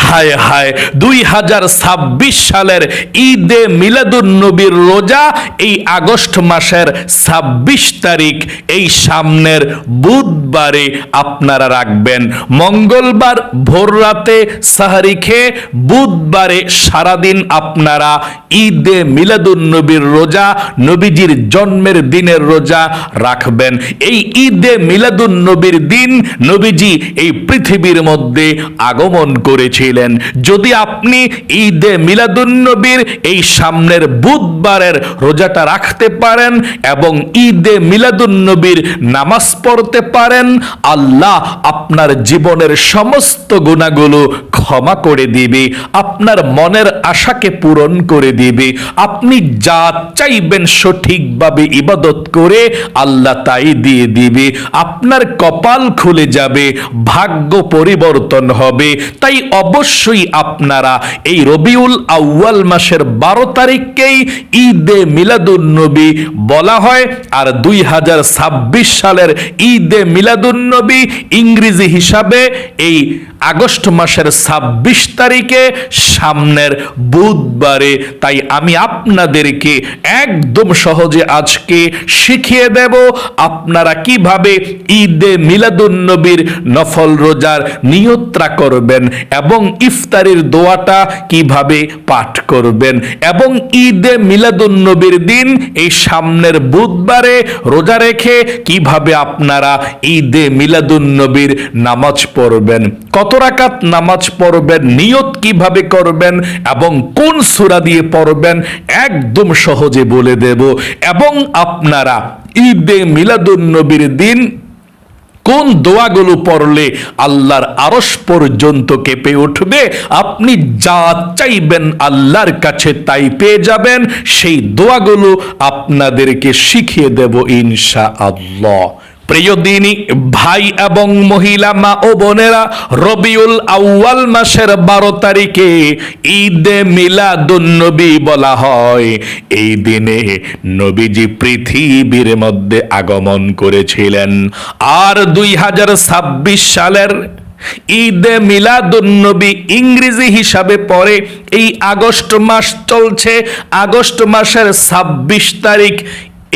হায় হায়, 2026 সালের ঈদে মিলাদুন্নবীর রোজা এই আগস্ট মাসের 26 তারিখ, এই সামনের বুধবারে আপনারা রাখবেন। মঙ্গলবার ভোর রাতে সাহারি খেয়ে বুধবারে সারাদিন আপনারা ঈদে মিলাদুন্নবীর রোজা, নবীজির জন্মের দিনের রোজা রাখবেন। এই ঈদে মিলাদুন্নবীর দিন নবীজি এই পৃথিবীর মধ্যে আগমন করেছিলেন। যদি আপনি ঈদে মিলাদুন্নবীর এই সামনের বুধবারের রোজাটা রাখতে পারেন এবং ঈদে মিলাদুন্নবীর নামাজ পড়তে পারেন, আল্লাহ আপনার জীবনের সমস্ত গুনাহগুলো ক্ষমা করে দিবে, আপনার মনের আশাকে পূরণ করে দিবে। আপনি যা চাইবেন সঠিকভাবে ইবাদত করে আল্লাহ তাই দিয়ে দিবে। আপনার কপাল খুলে যাবে, ভাগ্য পরিবর্তন হবে। তাই অবশ্যই আপনারা এই রবিউল আউয়াল মাসের 12 তারিখকেই ঈদে মিলাদুন্নবী বলা হয়। আর 2026 সালের ঈদে মিলাদুন্নবী ইংরেজি হিসাবে এই আগস্ট মাসের 26 তারিখে সামনের বুধবারে। তাই আমি আপনাদেরকে একদম সহজে আজকে শিখিয়ে দেব আপনারা কিভাবে ঈদে মিলাদুন্নবীর নফল রোজার নিয়তটা করবেন এবং ইফতারির দোয়াটা কিভাবে পাঠ করবেন এবং ঈদে মিলাদুন্নবীর দিন এই সামনের বুধবারে রোজা রেখে কিভাবে আপনারা ঈদে মিলাদুন্নবীর নামাজ পড়বেন, কত রাকাত নামাজ পড়বেন, নিয়ত কিভাবে করবেন এবং কোন সূরা দিয়ে পড়বেন একদম সহজে বলে দেব। এবং আপনারা ঈদে মিলাদুন্নবীর দিন কোন দোয়াগুলো পড়লে আল্লাহর আরশ পর্যন্ত কেঁপে উঠবে, আপনি যা চাইবেন আল্লাহর কাছে তাই পেয়ে যাবেন, সেই দোয়াগুলো আপনাদেরকে শিখিয়ে দেব ইনশাআল্লাহ। প্রিয় দিনী ভাই এবং মহিলা মা ও বোনেরা, রবিউল আউয়াল মাসের 12 তারিখে ঈদে মিলাদুন্নবী বলা হয়। এই দিনে নবীজি পৃথিবীর মধ্যে আগমন করেছিলেন। আর 2026 সালের ঈদে মিলাদুন্নবী ইংরেজি হিসাবে পড়ে এই আগস্ট মাস চলছে। আগস্ট মাসের 26 তারিখ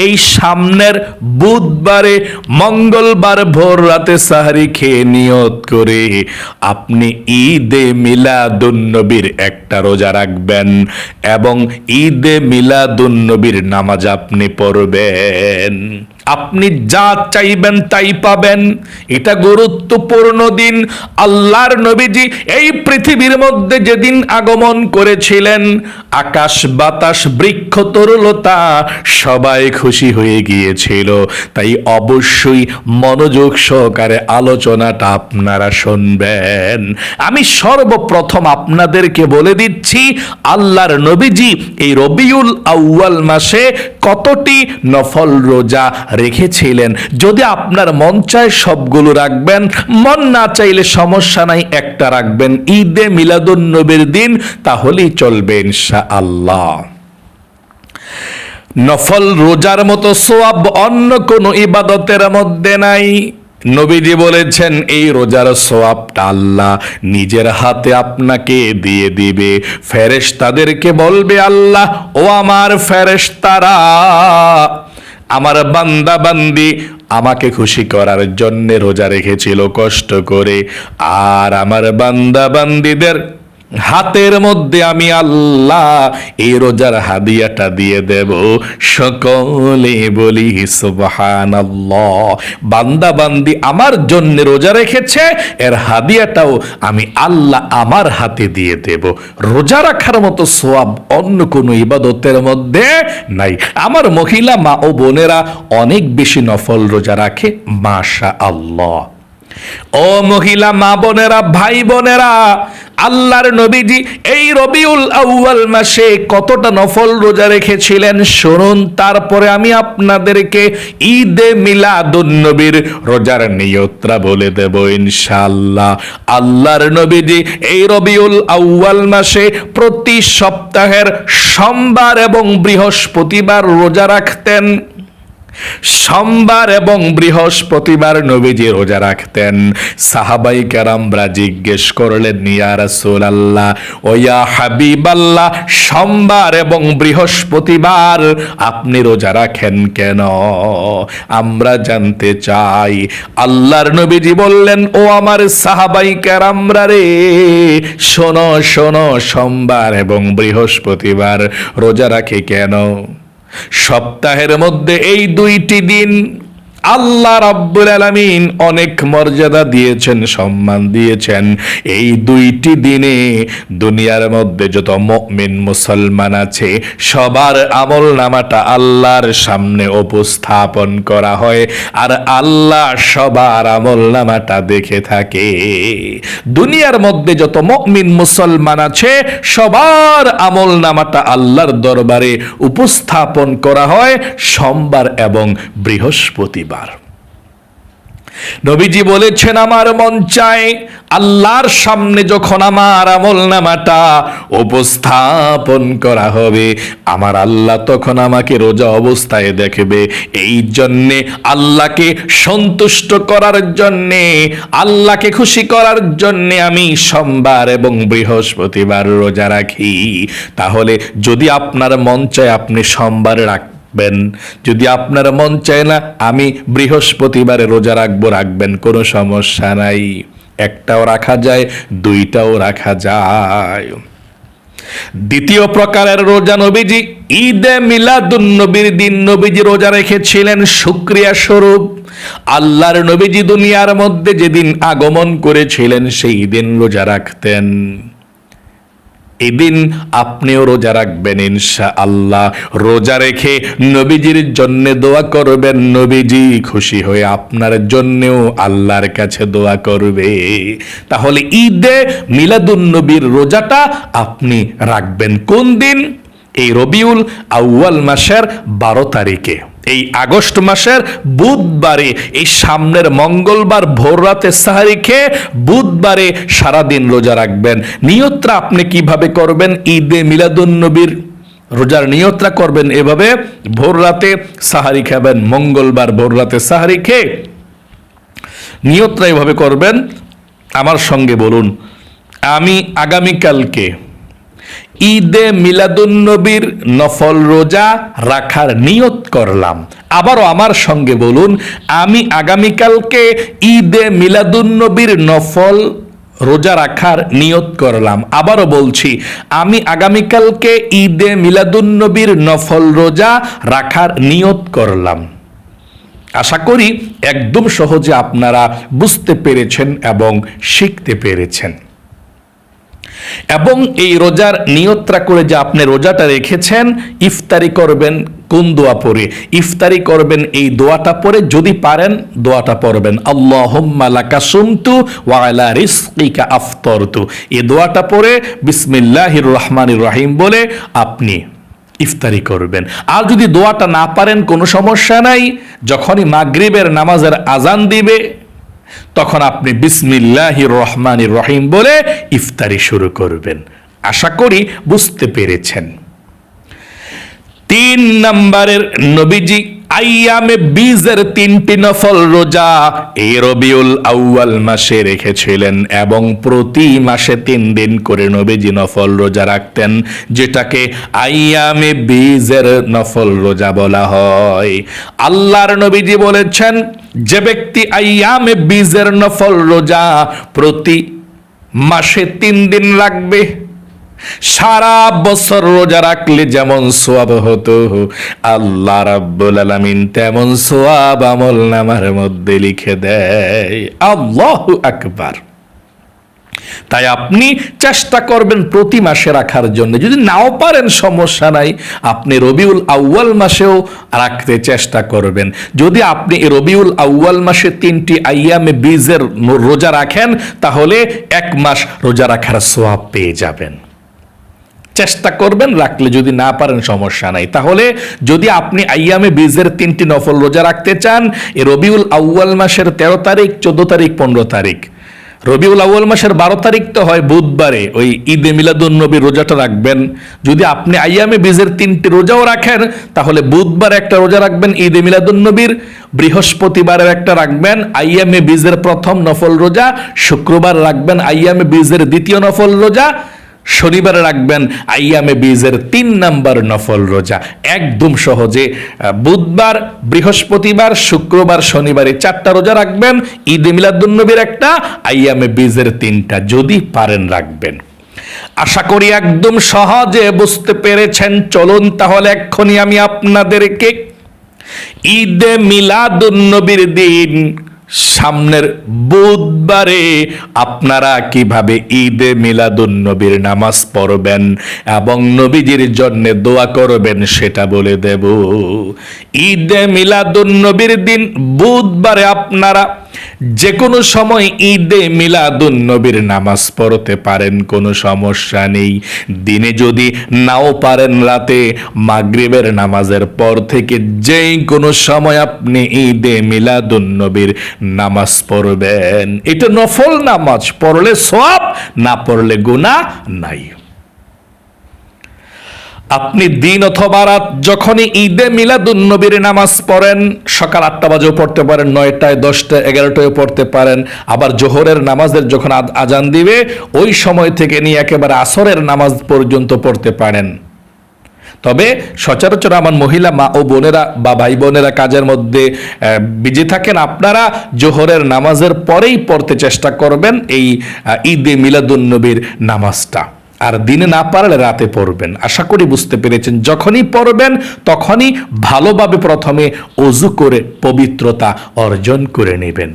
এই সামনের বুধবারে মঙ্গলবার ভোর রাতে সাহারি খেয়ে নিয়ত করে আপনি ঈদে মিলাদুন্নবীর একটা রোজা রাখবেন এবং ঈদে মিলাদুন্নবীর নামাজ আপনি পড়বেন। আপনি যা চাইবেন তাই পাবেন। এটা গুরুত্বপূর্ণ দিন। আল্লাহর নবীজি এই পৃথিবীর মধ্যে যেদিন আগমন করেছিলেন, আকাশ বাতাস বৃক্ষ তরুলতা সবাই খুশি হয়ে গিয়েছিল। তাই অবশ্যই মনোযোগ সহকারে আলোচনাটা আপনারা শুনবেন। আমি সর্বপ্রথম আপনাদেরকে বলে দিচ্ছি আল্লাহর নবীজি এই রবিউল আউয়াল মাসে কতটি নফল রোজা রেখেছিলেন। যদি আপনার মন চায় সবগুলো রাখবেন, মন না চাইলে সমস্যা নাই, একটা রাখবেন ঈদে মিলাদুন্নবীর দিন, তাহলেই চলবে ইনশাআল্লাহ। নফল রোজার মতো সওয়াব অন্য কোনো ইবাদতের মধ্যে নাই। নবীজি বলেছেন এই রোজার সওয়াবটা আল্লাহ নিজের হাতে আপনাকে দিয়ে দিবে। ফেরেশতাদেরকে বলবে আল্লাহ, ও আমার ফেরেশতারা, আমার বান্দা বান্দি আমাকে খুশি করার জন্য রোজা রেখেছিল কষ্ট করে, আর আমার বান্দা বান্দিদের হাতের মধ্যে আমি আল্লাহ এই রোজার হাদিয়াটা দিয়ে দেব। সকলে বলি সুবহানাল্লাহ। বান্দা বান্দি আমার জন্য রোজা রেখেছে, এর হাদিয়াটাও আমি আল্লাহ আমার হাতে দিয়ে দেব। রোজা রাখার মতো সওয়াব অন্য কোনো ইবাদতের মধ্যে নাই। আমার মহিলা মা ও বোনেরা অনেক বেশি নফল রোজা রাখে, মাশাআল্লাহ। ও মহিলা মা বোনেরা, ভাই বোনেরা, আল্লাহর নবীজি এই রবিউল আউয়াল মাসে কতটা নফল রোজা রেখেছিলেন শুনুন। তারপরে আমি আপনাদেরকে ঈদে মিলাদুন্নবীর রোজার নিয়তটা বলে দেব ইনশাআল্লাহ। আল্লাহর নবীজি এই রবিউল আউয়াল মাসে প্রতি সপ্তাহের সোমবার এবং বৃহস্পতিবার রোজা রাখতেন। সোমবার এবং বৃহস্পতিবার নবীজি রোজা রাখতেন। সাহাবাই কেরামরা জিজ্ঞেস করলেন, ইয়া রাসূলুল্লাহ ও ইয়া হাবিবাল্লাহ, সোমবার এবং বৃহস্পতিবার আপনি রোজা রাখেন কেন? আমরা জানতে চাই। আল্লাহর নবীজি বললেন, ও আমার সাহাবাই কেরামরা রে, শোনো শোনো, সোমবার এবং বৃহস্পতিবার রোজা রাখে কেন? সপ্তাহের মধ্যে এই দুইটি দিন আল্লাহ রাব্বুল আলামিন অনেক মর্যাদা দিয়েছেন, সম্মান দিয়েছেন। এই দুইটি দিনে দুনিয়ার মধ্যে যত মুমিন মুসলমান আছে সবার আমল নামাটা আল্লাহর সামনে উপস্থাপন করা হয়, আর আল্লাহ সবার আমল নামাটা দেখে থাকে। দুনিয়ার মধ্যে যত মুমিন মুসলমান আছে সবার আমল নামাটা আল্লাহর দরবারে উপস্থাপন করা হয় সোমবার এবং বৃহস্পতিবার। নবীজি বলেছেন, আমার মন চায় আল্লাহর সামনে যখন আমার আমল নামাটা উপস্থাপন করা হবে, আমার আল্লাহ তখন আমাকে রোজা অবস্থায় দেখবে। এই জন্যে আল্লাহকে সন্তুষ্ট করার জন্যে, আল্লাহকে খুশি করার জন্যে আমি সোমবার এবং বৃহস্পতিবার রোজা রাখি। তাহলে যদি আপনার মন চায় আপনি সোমবার রাখবেন, যদি আপনার মন চায় না আমি বৃহস্পতিবারে রোজা রাখবেন, কোনো সমস্যা নাই। একটাও রাখা যায়, দুইটাও রাখা যায়। দ্বিতীয় প্রকারের রোজা নবীজি ঈদে মিলাদুন নবীর দিন নবীজি রোজা রেখেছিলেন শুকরিয়া স্বরূপ। আল্লাহর নবীজি দুনিয়ার মধ্যে যেদিন আগমন করেছিলেন সেই দিন রোজা রাখতেন। এদিন আপনিও রোজা রাখবেন ইনশাআল্লাহ। রোজা রেখে নবীজির জন্য দোয়া করবেন, নবীজি খুশি হয়ে আপনার জন্যও আল্লাহর কাছে দোয়া করবে। তাহলে ঈদে মিলাদুন নবীর রোজাটা আপনি রাখবেন কোন দিন? এই রবিউল আউয়াল মাসের 12 তারিখে, এই আগস্ট মাসের বুধবারে, এই সামনের মঙ্গলবার ভোর রাতে সাহারি খেয়ে বুধবারে সারাদিন রোজা রাখবেন। নিয়তটা আপনি কিভাবে করবেন? ঈদে মিলাদুন নবীর রোজার নিয়তটা করবেন এভাবে, ভোর রাতে সাহারি খাবেন, মঙ্গলবার ভোর রাতে সাহারি খেয়ে নিয়তটা এভাবে করবেন। আমার সঙ্গে বলুন, আমি আগামীকালকে ঈদে মিলাদুন নবীর নফল রোজা রাখার নিয়ত করলাম। আবারও আমার সঙ্গে বলুন, আমি আগামীকালকে ঈদে মিলাদুন নবীর নফল রোজা রাখার নিয়ত করলাম। আবারও বলছি, আমি আগামীকালকে ঈদে মিলাদুন নবীর নফল রোজা রাখার নিয়ত করলাম। আশা করি একদম সহজে আপনারা বুঝতে পেরেছেন এবং শিখতে পেরেছেন। এবং এই রোজার নিয়তটা করে যে আপনি রোজাটা রেখেছেন, ইফতারি করবেন কোন দোয়া পড়ে? ইফতারি করবেন এই দোয়াটা পড়ে, যদি পারেন দোয়াটা পড়বেন, আল্লাহুম্মা লাকা সুমতু ওয়া আলা রিজকিকা আফতারতু। এই দোয়াটা পড়ে বিসমিল্লাহির রহমানির রহিম বলে আপনি ইফতারি করবেন। আর যদি দোয়াটা না পারেন কোনো সমস্যা নাই, যখনই মাগরিবের নামাজের আজান দিবে তখন আপনি বিসমিল্লাহির রহমানির রহিম বলে ইফতারি শুরু করবেন। আশা করি বুঝতে পেরেছেন। 3 নম্বরের নবীজি আইয়ামে বীজের 3টি নফল রোজা এই রবিউল আউয়াল মাসে রেখেছিলেন, এবং প্রতি মাসে 3 দিন করে নবীজি নফল রোজা রাখতেন, যেটাকে আইয়ামে বীজের নফল রোজা বলা হয়। আল্লাহর নবীজি বলেছেন, যে ব্যক্তি আইয়ামে বীজের নফল রোজা প্রতি মাসে 3 দিন রাখবে, সারা বছর রোজা রাখলে যেমন সওয়াব হতো, আল্লাহ রাব্বুল আলামিন তেমন সওয়াব আমল নামার মধ্যে লিখে দেয়। আল্লাহু আকবার। তাই আপনি চেষ্টা করবেন প্রতি মাসে রাখার জন্য। যদি নাও পারেন সমস্যা নাই, আপনি রবিউল আউয়াল মাসেও রাখতে চেষ্টা করবেন। যদি আপনি রবিউল আউয়াল মাসে 3টি আইয়ামে বীজের রোজা রাখেন, তাহলে 1 মাস রোজা রাখার সওয়াব পেয়ে যাবেন। চেষ্টা করবেন, রাখলে যদি না পারেন সমস্যা নাই। তাহলে যদি আপনি আইয়ামে বীজের 3টি নফল রোজা রাখতে চান, এই রবিউল আউয়াল মাসের 13 তারিখ, 14 তারিখ, 15 তারিখ, রবিউল আউয়াল মাসের 12 তারিখ তো হয় বুধবারে, ওই ঈদে মিলাদুন নবীর রোজাটা রাখবেন। যদি আপনি আইয়ামে বীজের 3টি রোজাও রাখেন, তাহলে বুধবার একটা রোজা রাখবেন ঈদে মিলাদুন নবীর, বৃহস্পতিবারের একটা রাখবেন আইয়ামে বীজের প্রথম নফল রোজা, শুক্রবার রাখবেন আইয়ামে বীজের দ্বিতীয় নফল রোজা, শনিবারে রাখবেন আইয়ামে বীজের 3 নাম্বার নফল রোজা। একদম সহজে বুধবার, বৃহস্পতিবার, শুক্রবার, শনিবারে 4টা রোজা রাখবেন, ঈদে মিলাদুন নবীর একটা, আইয়ামে বীজের 3টা, যদি পারেন রাখবেন। আশা করি একদম সহজে বুঝতে পেরেছেন। চলুন তাহলে এক্ষুনি আমি আপনাদেরকে ঈদে মিলাদুন নবীর দিন সামনের বুধবারে আপনারা কিভাবে ঈদে মিলাদুন নবীর নামাজ পড়বেন এবং নবীজির জন্য দোয়া করবেন সেটা বলে দেব। ঈদে মিলাদুন নবীর দিন বুধবারে আপনারা যে কোনো সময় ঈদে মিলাদুন নবীর নামাজ পড়তে পারেন, কোনো সমস্যা নেই। দিনে যদি নাও পারেন, রাতে মাগরিবের নামাজের পর থেকে যেই কোনো সময় আপনি ঈদে মিলাদুন নবীর নামাজ পড়বেন। এটা নফল নামাজ, পড়লে সওয়াব, না পড়লে গুনাহ নাই। আপনি দিন অথবা রাত যখনই ঈদে মিলাদুন নবীর নামাজ পড়েন, সকাল 8টা বাজেও পড়তে পারেন, 9টায়, 10টায়, 11টায় পড়তে পারেন। আবার জোহরের নামাজের যখন আজান দিবে ওই সময় থেকে নিয়ে একেবারে আসরের নামাজ পর্যন্ত পড়তে পারেন। তবে সচরাচর আমার মহিলা মা ও বোনেরা বা ভাই বোনেরা কাজের মধ্যে বিজি থাকেন, আপনারা জোহরের নামাজের পরেই পড়তে চেষ্টা করবেন এই ঈদে মিলাদুন নবীর নামাজটা। আর দিনে না পারলে রাতে পড়বেন। আশা করি বুঝতে পেরেছেন। যখনই পড়বেন তখনই ভালোভাবে প্রথমে ওযু করে পবিত্রতা অর্জন করে নেবেন।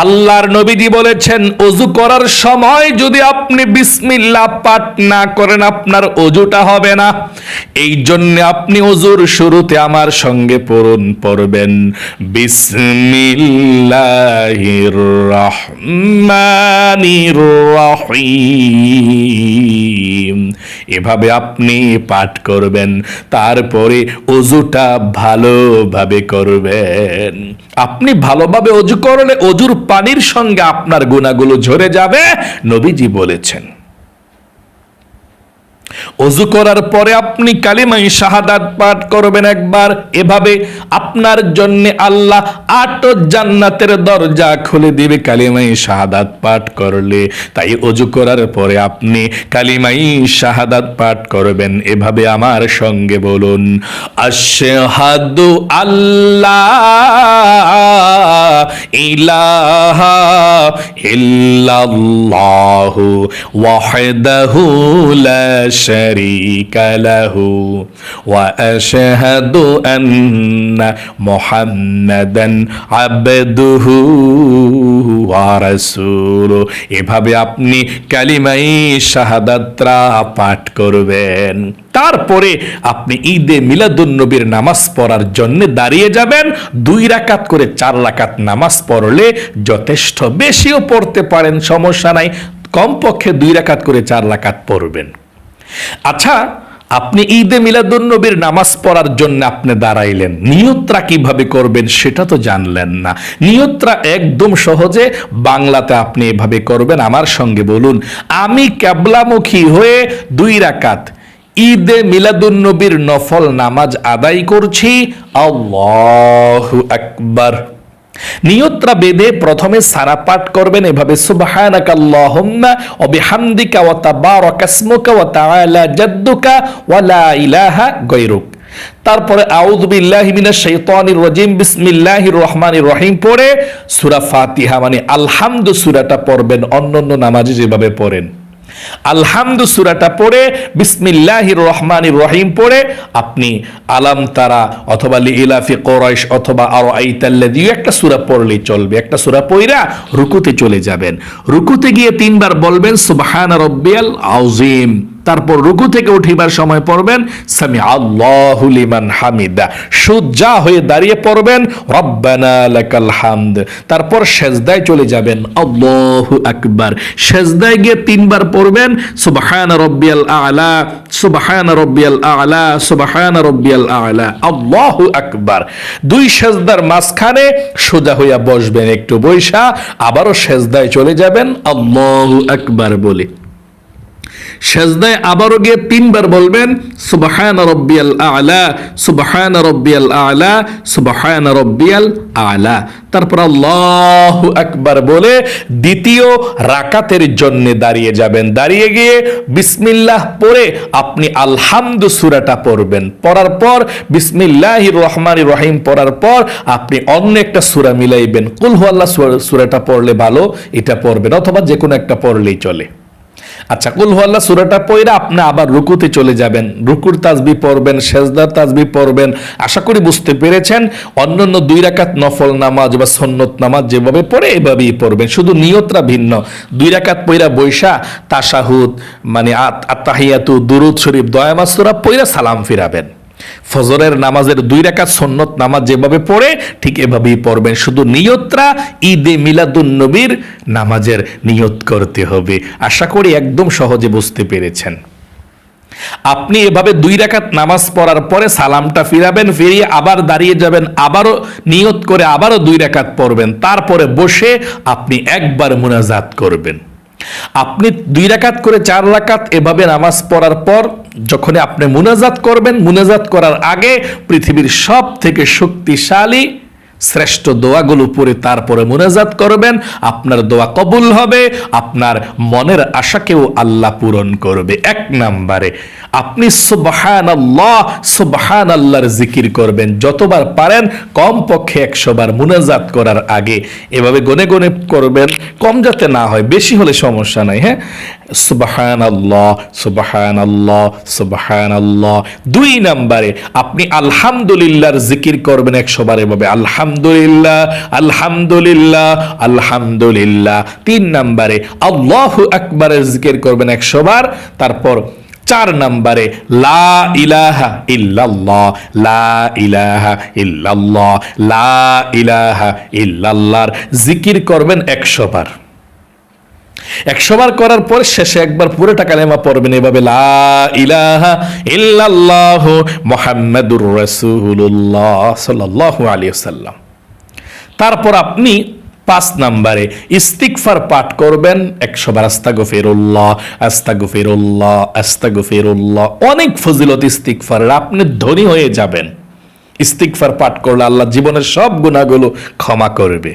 আল্লাহর নবীজি বলেছেন, ওযু করার সময় যদি আপনি বিসমিল্লাহ পাঠ না করেন আপনার ওযুটা হবে না। এই জন্য আপনি ওযুর শুরুতে আমার সঙ্গে পড়বেন বিসমিল্লাহির রহমানির রহিম। এভাবে আপনি পাঠ করবেন, তারপরে ওযুটা ভালোভাবে করবেন। আপনি ভালোভাবে ওযু করলে ওযুর পানির সঙ্গে আপনার গুনাহগুলো ঝরে যাবে, নবীজি বলেছেন। ওযু করার পরে আপনি কালিমায়ে শাহাদাত পাঠ করবেন একবার। এভাবে আপনার জন্য আল্লাহ 8 জান্নাতের দরজা খুলে দিবে কালিমায়ে শাহাদাত পাঠ করলে। তাই ওযু করার পরে আপনি কালিমায়ে শাহাদাত পাঠ করবেন। এভাবে আমার সঙ্গে বলুন, আশহাদু আল্লাহ ইলাহা ইল্লাল্লাহু ওয়াহদাহু লা شريك له وأشهد أن محمدا عبده ورسوله। এভাবে আপনি কালিমায়ে শাহাদাতরা পাঠ করবেন। তারপরে আপনি ঈদে মিলাদুন নবীর নামাজ পড়ার জন্য দাঁড়িয়ে যাবেন। 2 রাকাত করে 4 রাকাত নামাজ পড়লে যথেষ্ট, বেশিও পড়তে পারেন, সমস্যা নাই। কমপক্ষে 2 রাকাত করে 4 রাকাত পড়বেন। আচ্ছা, আপনি ঈদে মিলাদুন নবীর নামাজ পড়ার জন্য আপনি দাঁড়াইলেন, নিয়তটা কিভাবে করবেন সেটা তো জানলেন না। নিয়তটা একদম সহজে বাংলাতে আপনি এভাবে করবেন। আমার সঙ্গে বলুন, আমি কিবলামুখী হয়ে 2 রাকাত ঈদে মিলাদুন নবীর নফল নামাজ আদায় করছি। আল্লাহু আকবার। নিয়তটা বেঁধে প্রথমে সারা পাঠ করবেন এভাবে, সুবহানাকা আল্লাহুম্মা ওয়া বিহামদিকা ওয়া তাবারাকা ইসমুকা ওয়া তাআলা জাদ্দুকা ওয়া লা ইলাহা গায়রুক। তারপরে আউযু বিল্লাহি মিনাশ শাইতানির রাজিম বিসমিল্লাহির রহমানির রহিম পড়ে সূরা ফাতিহা মানে আলহামদু সূরাটা পড়বেন। অন্যান্য নামাজে যেভাবে পড়েন আলহামদু সূরাটা পড়ে বিসমিল্লাহির রহমানির রহিম পড়ে আপনি আলাম তারা অথবা লিইলাফি কুরাইশ অথবা আরাইতাল্লাযী একটা সূরা পড়লেই চলবে। একটা সূরা পড়া রুকুতে চলে যাবেন। রুকুতে গিয়ে 3 বার বলবেন সুবহান রাব্বিয়াল আযীম। তারপর রুকু থেকে উঠিবার সময় পড়বেন সামি আল্লাহু লিমান হামিদা, সোজা হয়ে দাঁড়িয়ে পড়বেন রব্বানা লাকাল হামদ। তারপর সেজদায় চলে যাবেন আল্লাহু আকবার, সেজদায় গিয়ে 3 বার পড়বেন সুবহানা রাব্বিয়াল আ'লা, সুবহানা রাব্বিয়াল আ'লা, সুবহানা রাব্বিয়াল আ'লা, আল্লাহু আকবার। 2 সেজদার মাঝখানে সোজা হইয়া বসবেন, একটু বৈশা আবারও সেজদায় চলে যাবেন আল্লাহু আকবার বলে। সেজদায় আবারও গিয়ে 3 বার বলবেন সুবহানা রাব্বিয়াল আ'লা, সুবহানা রাব্বিয়াল আ'লা, সুবহানা রাব্বিয়াল আ'লা। তারপর আল্লাহু আকবার বলে দ্বিতীয় রাকাতের জন্য দাঁড়িয়ে যাবেন। দাঁড়িয়ে গিয়ে বিসমিল্লাহ পড়ে আপনি আলহামদু সূরাটা পড়বেন। পড়ার পর বিসমিল্লাহির রহমানির রহিম পড়ার পর আপনি অন্য একটা সূরা মিলাইবেন। কুল হুয়াল্লাহ সূরাটা পড়লে ভালো, এটা পড়বেন, অথবা যে কোনো একটা পড়লেই চলে। আচ্ছা, কুল হুয়াল্লাহ সূরাটা পড়ে আপনি আবার রুকুতে চলে যাবেন, রুকুর তাসবিহ পড়বেন, সেজদার তাসবিহ পড়বেন। আশা করি বুঝতে পেরেছেন। অন্যান্য 2 রাকাত নফল নামাজ বা সুন্নত নামাজ যেভাবে পড়ে এভাবেই পড়বেন, শুধু নিয়তটা ভিন্ন। 2 রাকাত পড়া বৈশা তাশাহুদ মানে আত্তাহিয়াতু, দুরূদ শরীফ, দোয়া মাসুরা পড়া সালাম ফিরাবেন। ফজরের নামাজের 2 রাকাত সুন্নত নামাজ যেভাবে পড়ে ঠিক এভাবেই পড়বেন, শুধু নিয়তটা ঈদে মিলাদুন নবীর নামাজের নিয়ত করতে হবে। আশা করি একদম সহজে বুঝতে পেরেছেন। আপনি এভাবে 2 রাকাত নামাজ পড়ার পরে সালামটা ফিরাবেন, ফিরিয়ে আবার দাঁড়িয়ে যাবেন, আবারও নিয়ত করে আবারও 2 রাকাত পড়বেন। তারপরে বসে আপনি একবার মুনাজাত করবেন। আপনি 2 রাকাত করে 4 রাকাত এভাবে নামাজ পড়ার পর যখন আপনি মুনাজাত করবেন, মুনাজাত করার আগে পৃথিবীর সব থেকে শক্তিশালী শ্রেষ্ঠ দোয়াগুলো পড়ে তারপরে মুনাজাত করবেন। আপনার দোয়া কবুল হবে, আপনার মনের আশাকেও আল্লাহ পূরণ করবে। 1 নম্বরে আপনি সুবহানাল্লাহ, সুবহানাল্লাহর জিকির করবেন যতবার পারেন, কমপক্ষে 100 বার মুনাজাত করার আগে এভাবে গনে গনে করবেন, কম যাতে না হয়, বেশি হলে সমস্যা নাই। হ্যাঁ, সুবহানাল্লাহ, সুবহানাল্লাহ, সুবহানাল্লাহ। 2 নম্বরে আপনি আলহামদুলিল্লাহর জিকির করবেন 100 বার এভাবে, আলহামদুলিল্লাহ, আলহামদুলিল্লাহ, আলহামদুলিল্লাহ। 3 নম্বরে আল্লাহু আকবারের জিকির করবেন 100 বার। তারপর 4 নম্বরে লা ইলাহা ইল্লাল্লাহ, লা ইলাহা ইল্লাল্লাহ, লা ইলাহা ইল্লাল্লাহর জিকির করবেন 100 বার। 100 বার করার পর শেষে একবার পুরোটা কালেমা পড়বেন এভাবে, লা ইলাহা ইল্লাল্লাহু মুহাম্মাদুর রাসূলুল্লাহ সাল্লাল্লাহু আলাইহি ওয়াসাল্লাম। তারপর আপনি 5 নম্বরে ইস্তিগফার পাঠ করবেন 100 বার, আস্তাগফিরুল্লাহ, আস্তাগফিরুল্লাহ, আস্তাগফিরুল্লাহ। অনেক ফজিলত ইস্তিগফারের, আপনি ধনী হয়ে যাবেন। ইস্তিগফার পাঠ করলে আল্লাহ জীবনের সব গুনাহগুলো ক্ষমা করবে।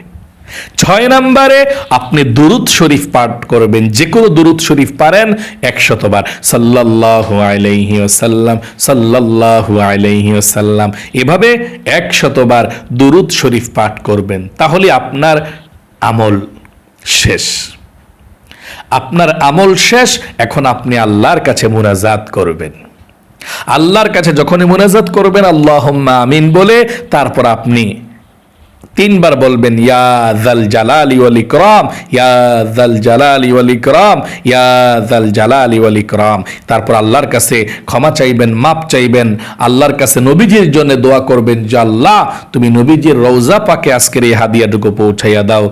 6 নম্বরে আপনি দুরূদ শরীফ পাঠ করবেন, যে কোনো দুরূদ শরীফ পারেন 100 বার, সাল্লাল্লাহু আলাইহি ওয়াসাল্লাম, সাল্লাল্লাহু আলাইহি ওয়াসাল্লাম। এভাবে 100 বার দুরূদ শরীফ পাঠ করবেন। তাহলে আপনার আমল শেষ, আপনার আমল শেষ। এখন আপনি আল্লাহর কাছে মুনাজাত করবেন। আল্লাহর কাছে যখনই মুনাজাত করবেন আল্লাহুম্মা আমিন বলে, তারপর আপনি 3 বার বলবেন ইয়া যাল জালালি ওয়াল ইকরাম, ইয়া যাল জালালি ওয়াল ইকরাম, ইয়া যাল জালালি ওয়াল ইকরাম। তারপর আল্লাহর কাছে ক্ষমা চাইবেন, মাপ চাইবেন। আল্লাহর কাছে নবীজির জন্য দোয়া করবেন যে আল্লাহ তুমি নবীজির রওজা পাকে আজকের এই হাদিয়াটুকু পৌঁছাইয়া দাও।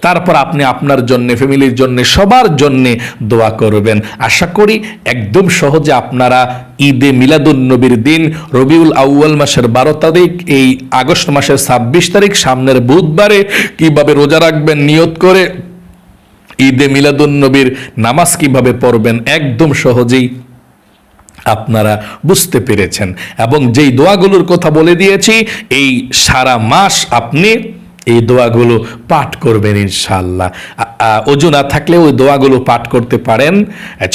তারপর আপনি আপনার জন্য, ফ্যামিলির জন্য, সবার জন্য দোয়া করবেন। আশা করি একদম সহজে আপনারা ঈদে মিলাদুন নবীর দিন রবিউল আউয়াল মাসের 12 তারিখ, এই আগস্ট মাসের 26 তারিখ সামনের বুধবারে কিভাবে রোজা রাখবেন নিয়ত করে, ঈদে মিলাদুন নবীর নামাজ কিভাবে পড়বেন, একদম সহজেই আপনারা বুঝতে পেরেছেন। এবং যেই দোয়াগুলোর কথা বলে দিয়েছি, এই সারা মাস আপনি এই দোয়াগুলো পাঠ করবেন ইনশাআল্লাহ। ওযু না থাকলে ওই দোয়াগুলো পাঠ করতে পারেন।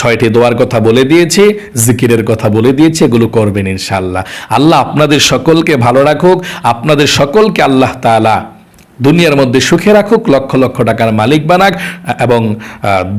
6টি দোয়ার কথা বলে দিয়েছি, জিকিরের কথা বলে দিয়েছি, এগুলো করবেন ইনশাআল্লাহ। আল্লাহ আপনাদের সকলকে ভালো রাখুক, আপনাদের সকলকে আল্লাহ তাআলা দুনিয়ার মধ্যে সুখে রাখুক, লক্ষ লক্ষ টাকার মালিক বানাক এবং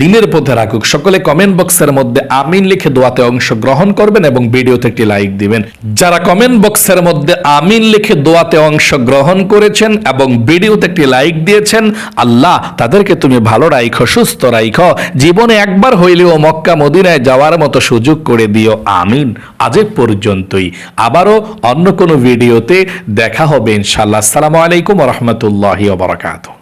দিনের পথে রাখুক। সকলে কমেন্ট বক্সের মধ্যে আমিন লিখে দোয়াতে অংশগ্রহণ করবেন এবং ভিডিওতে একটি লাইক দিবেন। যারা কমেন্ট বক্সের মধ্যে আমিন লিখে দোয়াতে অংশগ্রহণ করেছেন এবং ভিডিওতে একটি লাইক দিয়েছেন, আল্লাহ তাদেরকে তুমি ভালো রাখো, সুস্থ রাখো, জীবনে একবার হইলেও মক্কা মদিনায় যাওয়ার মতো সুযোগ করে দিও, আমিন। আজ পর্যন্তই, আবারও অন্য কোনো ভিডিওতে দেখা হবে ইনশাআল্লাহ। আসসালামু আলাইকুম ওয়া রাহমাতুল্লাহি ওয়া বারাকাতুহু।